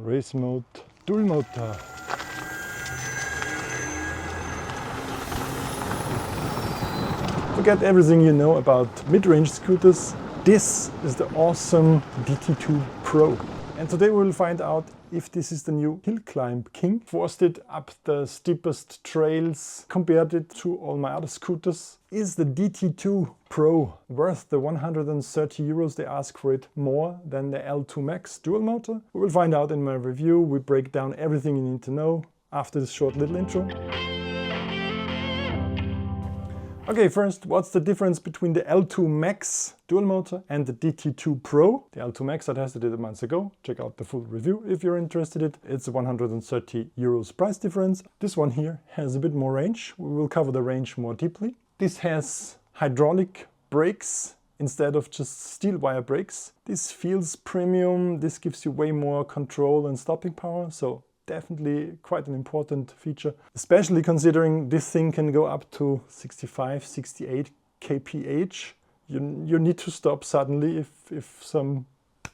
race mode, dual motor. Forget everything you know about mid-range scooters. This is the AUSOM DT2pro. And today we will find out if this is the new hill climb king. Forced it up the steepest trails, compared it to all my other scooters. Is the DT2pro worth the 130 euros they ask for it more than the L2Max dual motor? We will find out in my review. We break down everything you need to know after this short little intro. Okay, first, what's the difference between the L2Max dual motor and the DT2pro? The L2Max, I tested it months ago. Check out the full review if you're interested in it. It's a 130 euros price difference. This one here has a bit more range. We will cover the range more deeply. This has hydraulic brakes instead of just steel wire brakes. This feels premium. This gives you way more control and stopping power. So definitely quite an important feature, especially considering this thing can go up to 65, 68 kph. You need to stop suddenly if some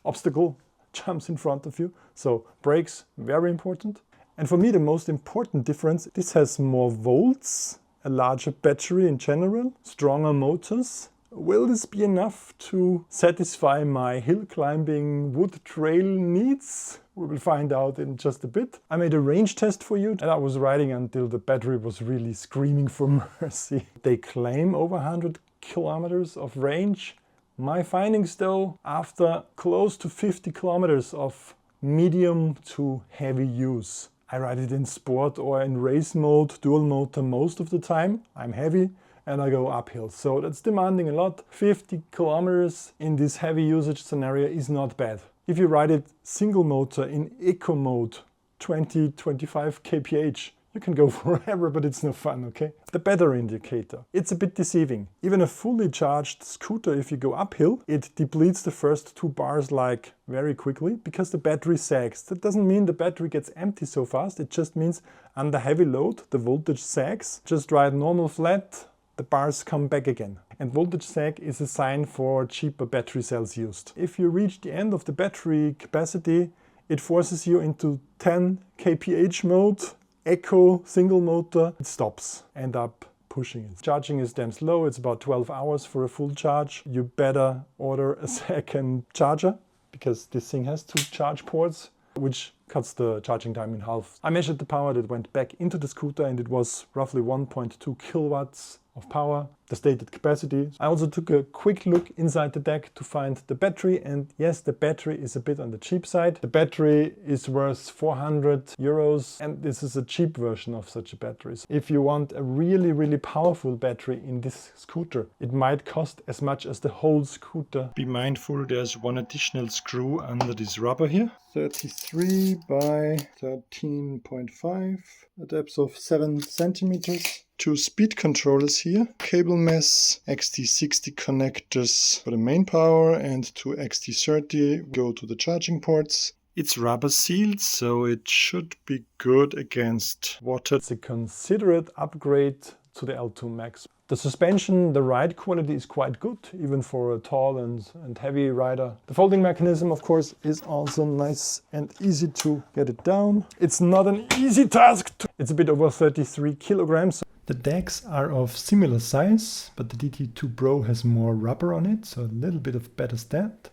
obstacle jumps in front of you. So brakes, very important. And for me, the most important difference, this has more volts, a larger battery in general, stronger motors. Will this be enough to satisfy my hill climbing wood trail needs? We will find out in just a bit. I made a range test for you and I was riding until the battery was really screaming for mercy. They claim over 100 kilometers of range. My findings though, after close to 50 kilometers of medium to heavy use. I ride it in sport or in race mode, dual motor most of the time. I'm heavy and I go uphill, so that's demanding a lot. 50 kilometers in this heavy usage scenario is not bad. If you ride it single motor in eco mode, 20-25 kph, you can go forever, but it's no fun, okay? The battery indicator, it's a bit deceiving. Even a fully charged scooter, if you go uphill, it depletes the first 2 bars like very quickly because the battery sags. That doesn't mean the battery gets empty so fast, it just means under heavy load, the voltage sags. Just ride normal flat, the bars come back again. And voltage sag is a sign for cheaper battery cells used. If you reach the end of the battery capacity, it forces you into 10 kph mode, eco, single motor, it stops. End up pushing it. Charging is damn slow, it's about 12 hours for a full charge. You better order a second charger because this thing has 2 charge ports, which cuts the charging time in half. I measured the power that went back into the scooter and it was roughly 1.2 kilowatts of power, the stated capacity. I also took a quick look inside the deck to find the battery, and yes, the battery is a bit on the cheap side. The battery is worth 400 euros and this is a cheap version of such a battery. So if you want a really powerful battery in this scooter, it might cost as much as the whole scooter. Be mindful, there's one additional screw under this rubber here. 33 by 13.5, a depth of 7 centimeters. 2 speed controllers here, cable mess, XT60 connectors for the main power and 2 XT30 go to the charging ports. It's rubber sealed, so it should be good against water. It's a considerate upgrade to the L2Max. The suspension, the ride quality is quite good, even for a tall and heavy rider. The folding mechanism, of course, is also nice and easy to get it down. It's not an easy task. It's a bit over 33 kilograms. The decks are of similar size, but the DT2pro has more rubber on it, so a little bit of better stand.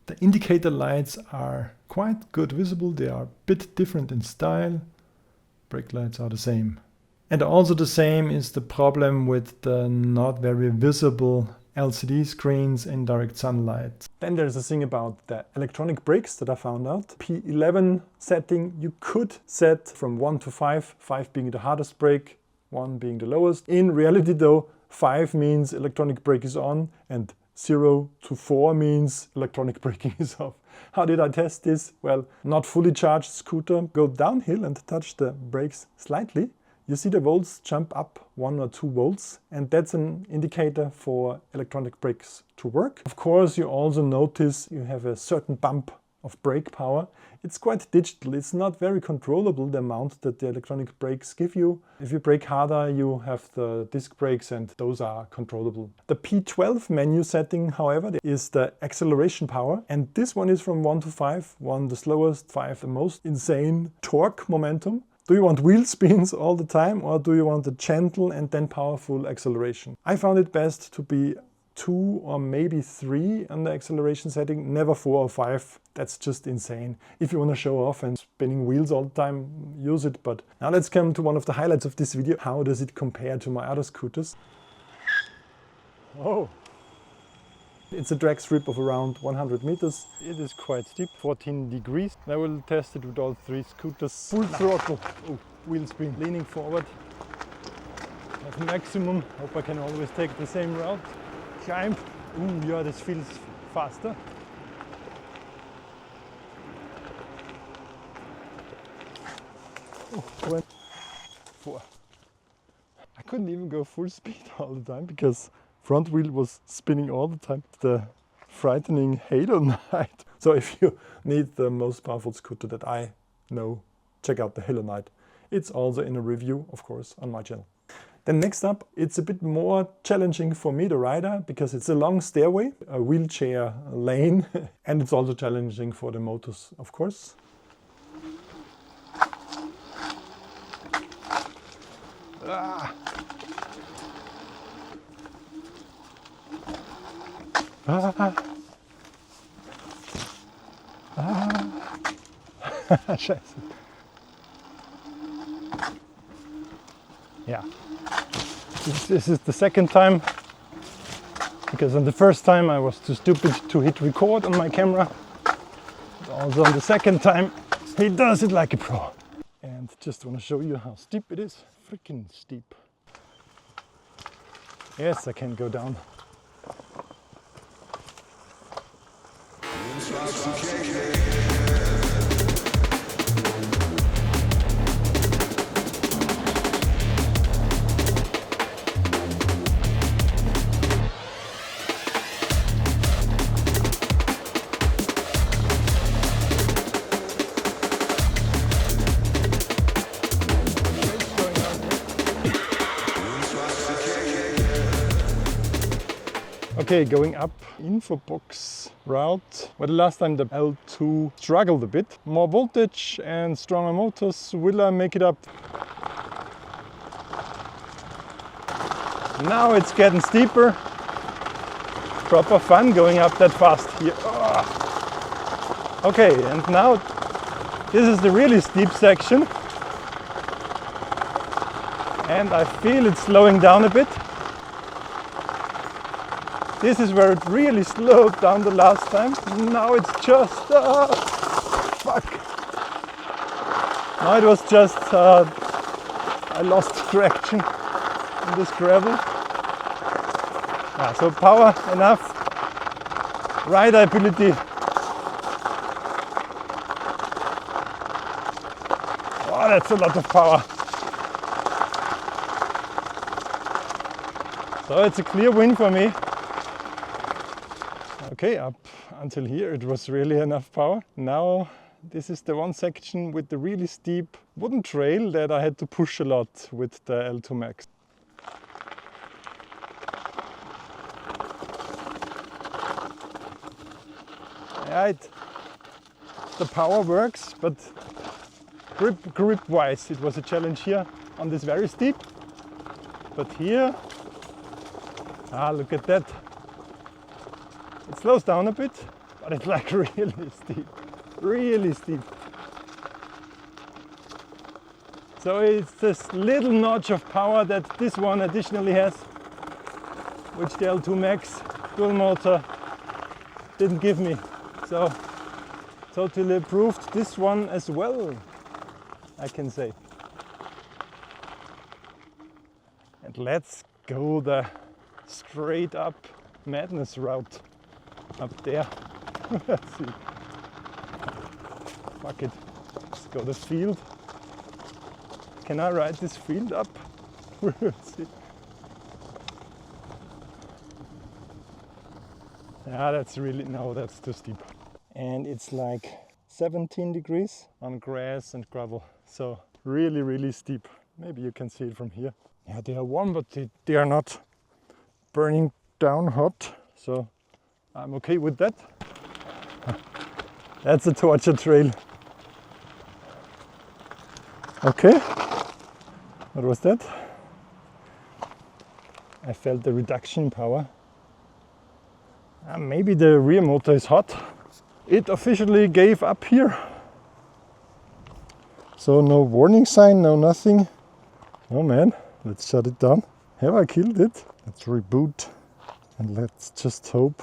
The indicator lights are quite good visible, they are a bit different in style. Brake lights are the same. And also the same is the problem with the not very visible LCD screens in direct sunlight. Then there's a thing about the electronic brakes that I found out. P11 setting you could set from 1 to 5, 5 being the hardest brake, 1 being the lowest. In reality though, 5 means electronic brake is on and 0 to 4 means electronic braking is off. How did I test this? Well, not fully charged scooter, go downhill and touch the brakes slightly. You see the volts jump up 1 or 2 volts and that's an indicator for electronic brakes to work. Of course, you also notice you have a certain bump of brake power. It's quite digital, it's not very controllable, the amount that the electronic brakes give you. If you brake harder, you have the disc brakes and those are controllable. The P12 menu setting, however, is the acceleration power, and this one is from 1 to 5, 1 the slowest, 5 the most insane torque momentum. Do you want wheel spins all the time, or do you want a gentle and then powerful acceleration? I found it best to be 2 or maybe 3 on the acceleration setting, never 4 or 5. That's just insane. If you want to show off and spinning wheels all the time, use it. But now let's come to one of the highlights of this video. How does it compare to my other scooters? Oh! It's a drag strip of around 100 meters. It is quite steep, 14 degrees. I will test it with all 3 scooters. Full throttle. Oh, wheel spin. Leaning forward. At maximum. Hope I can always take the same route. Climb. Ooh, yeah, this feels faster. Oh, 4. I couldn't even go full speed all the time because front wheel was spinning all the time. The frightening halo night. So if you need the most powerful scooter that I know, check out the Halo Night. It's also in a review, of course, on my channel. Then next up, it's a bit more challenging for me, the rider, because it's a long stairway, a wheelchair lane, and it's also challenging for the motors, of course. Ah. Ah. Ah. Scheiße. Yeah. This is the second time, because on the first time I was too stupid to hit record on my camera. Also on the second time he does it like a pro. And just want to show you how steep it is. Freaking steep. Yes, I can go down. Okay, going up info box route. Well, the last time the L2 struggled a bit. More voltage and stronger motors. Will I make it up? Now it's getting steeper. Proper fun going up that fast here. Oh. Okay, and now this is the really steep section. And I feel it's slowing down a bit. This is where it really slowed down the last time. Now it's just... fuck! Now it was just... I lost traction in this gravel. Yeah, so power enough. Rideability. Oh, that's a lot of power. So it's a clear win for me. Okay, up until here it was really enough power. Now this is the one section with the really steep wooden trail that I had to push a lot with the L2Max. Right, the power works, but grip wise it was a challenge here on this very steep. But here, look at that. It slows down a bit, but it's like really steep, really steep. So it's this little notch of power that this one additionally has, which the L2Max dual motor didn't give me. So totally improved this one as well, I can say. And let's go the straight up madness route. Up there. Let's see. Fuck it. Let's go the field. Can I ride this field up? We'll see. Yeah, that's really... No, that's too steep. and it's like 17 degrees on grass and gravel. So really, really steep. Maybe you can see it from here. Yeah, they are warm, but they are not burning down hot. So I'm okay with that. That's a torture trail. Okay, what was that? I felt the reduction in power. Maybe the rear motor is hot. It officially gave up here. So no warning sign, no nothing. Oh man, let's shut it down. Have I killed it? Let's reboot and let's just hope.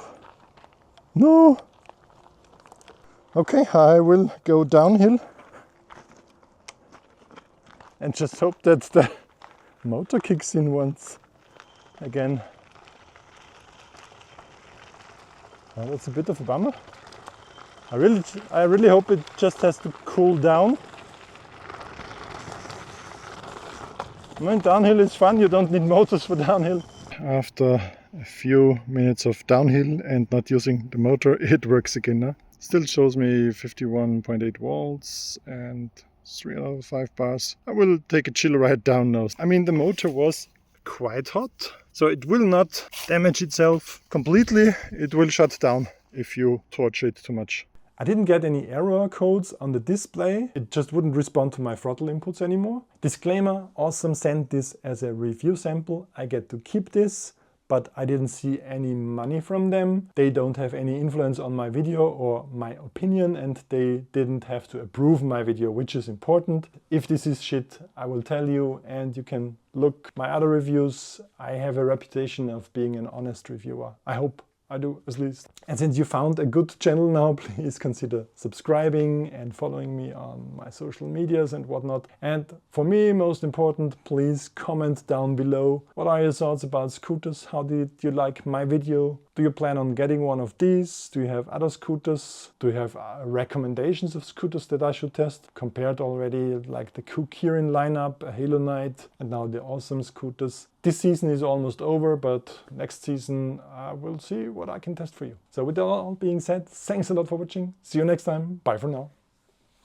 No! Okay, I will go downhill and just hope that the motor kicks in once again. Well, that's a bit of a bummer. I really hope it just has to cool down. I mean, downhill is fun, you don't need motors for downhill. After a few minutes of downhill and not using the motor, it works again now. Still shows me 51.8 volts and 3 out of 5 bars. I will take a chill ride down now. I mean, the motor was quite hot, so it will not damage itself completely. It will shut down if you torture it too much. I didn't get any error codes on the display. It just wouldn't respond to my throttle inputs anymore. Disclaimer, AUSOM sent this as a review sample. I get to keep this, but I didn't see any money from them. They don't have any influence on my video or my opinion, and they didn't have to approve my video, which is important. If this is shit, I will tell you, and you can look my other reviews. I have a reputation of being an honest reviewer. I hope I do, at least. And since you found a good channel now, please consider subscribing and following me on my social medias and whatnot. And for me, most important, please comment down below. What are your thoughts about scooters? How did you like my video? Do you plan on getting one of these? Do you have other scooters? Do you have recommendations of scooters that I should test? Compared already, like the Kirin lineup, a Halo Knight, and now the AUSOM scooters. This season is almost over, but next season I will see what I can test for you. So with that all being said, thanks a lot for watching. See you next time. Bye for now.